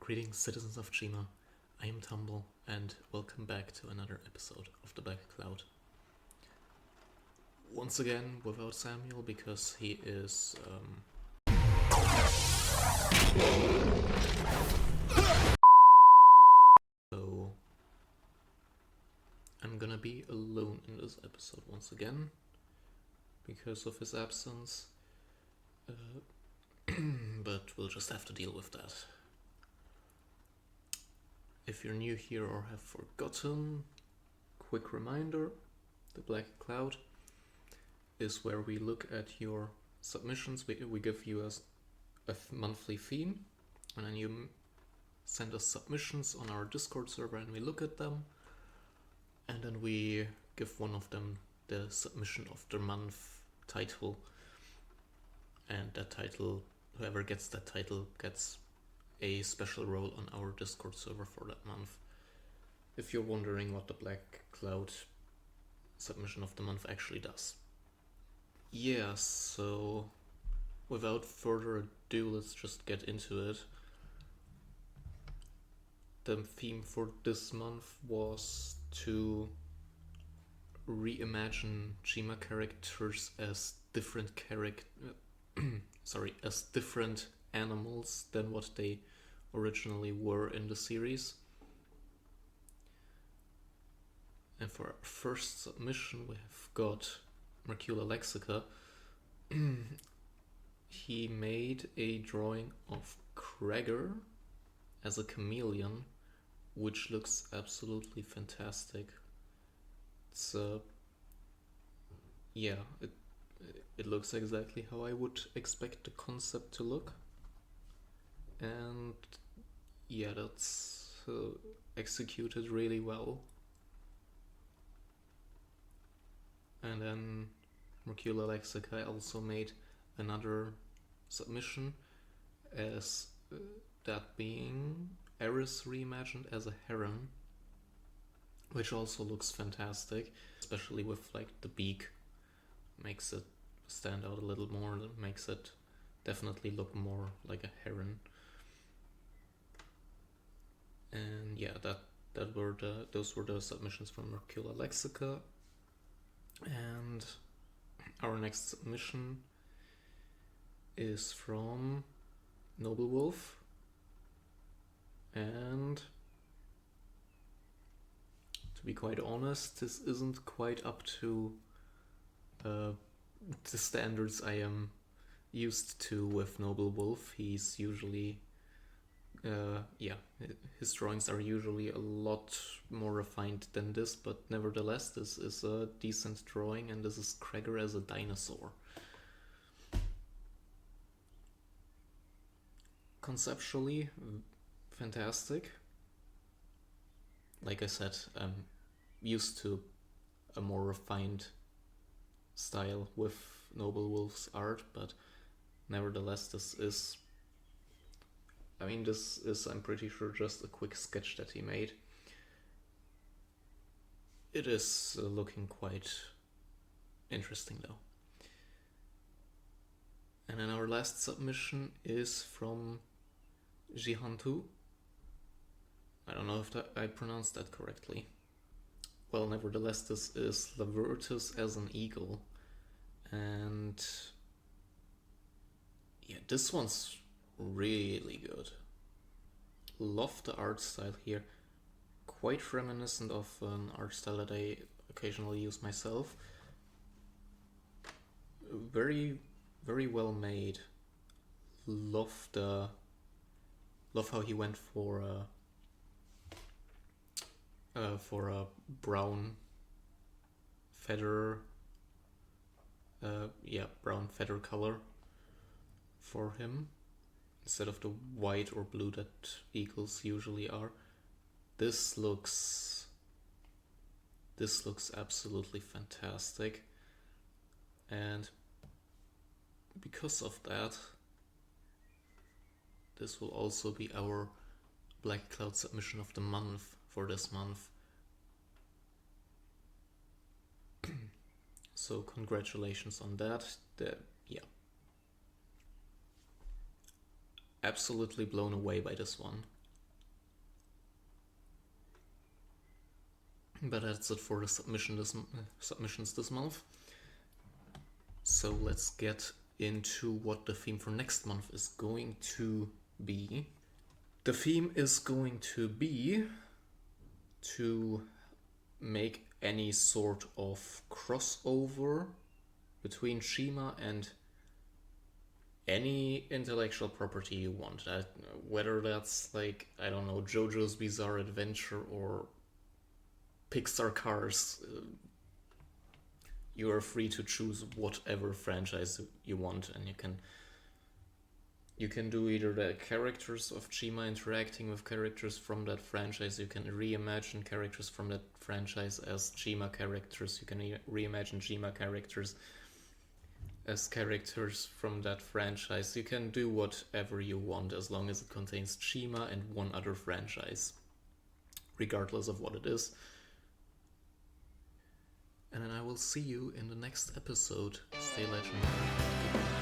Greetings, citizens of Chima. I am Tumble, and welcome back to another episode of the Blackcloud. Once again, without Samuel, because he is, So, I'm gonna be alone in this episode once again, because of his absence. But we'll just have to deal with that. If you're new here or have forgotten, quick reminder, the Blackcloud is where we look at your submissions. We give you a monthly theme, and then you send us submissions on our Discord server and we look at them, and then we give one of them the submission of the month title, and that title, whoever gets that title gets a special role on our Discord server for that month. If you're wondering what the Blackcloud submission of the month actually does. Yeah, so without further ado, let's just get into it. The theme for this month was to reimagine Chima characters as different as different animals than what they originally were in the series. And for our first submission, we have got Mercula Lexica. He made a drawing of Kreger as a chameleon, which looks absolutely fantastic. It's it looks exactly how I would expect the concept to look, and yeah, that's executed really well. And then Mercula Lexica also made another submission as that being Eris reimagined as a heron, which also looks fantastic, especially with like the beak. Makes it stand out a little more, that makes it definitely look more like a heron. And yeah, those were the submissions from Mercula Lexica. And our next submission is from Noble Wolf, and to be quite honest, this isn't quite up to the standards I am used to with Noble Wolf. He's usually his drawings are usually a lot more refined than this, but nevertheless, this is a decent drawing, and this is Kreger as a dinosaur. Conceptually, fantastic. Like I said, I'm used to a more refined style with Noble Wolf's art, but nevertheless, this is, I'm pretty sure, just a quick sketch that he made. It is looking quite interesting though. And then our last submission is from Jihantu. I don't know if I pronounced that correctly. Well, nevertheless, this is Lavertus as an eagle. And yeah, this one's really good. Love the art style here. Quite reminiscent of an art style that I occasionally use myself. Very, very well made. Love how he went for a brown feather. Brown feather color for him instead of the white or blue that eagles usually are. This looks absolutely fantastic, and because of that, this will also be our Blackcloud submission of the month for this month. So congratulations on that. Absolutely blown away by this one. But that's it for the submissions this month. So let's get into what the theme for next month is going to be. The theme is going to be to make any sort of crossover between Shima and any intellectual property you want. Whether that's like, I don't know, JoJo's Bizarre Adventure or Pixar Cars, you are free to choose whatever franchise you want, and you can do either the characters of Shima interacting with characters from that franchise. You can reimagine characters from that franchise as Shima characters. You can reimagine Shima characters as characters from that franchise. You can do whatever you want as long as it contains Shima and one other franchise, regardless of what it is. And then I will see you in the next episode. Stay legendary. Goodbye.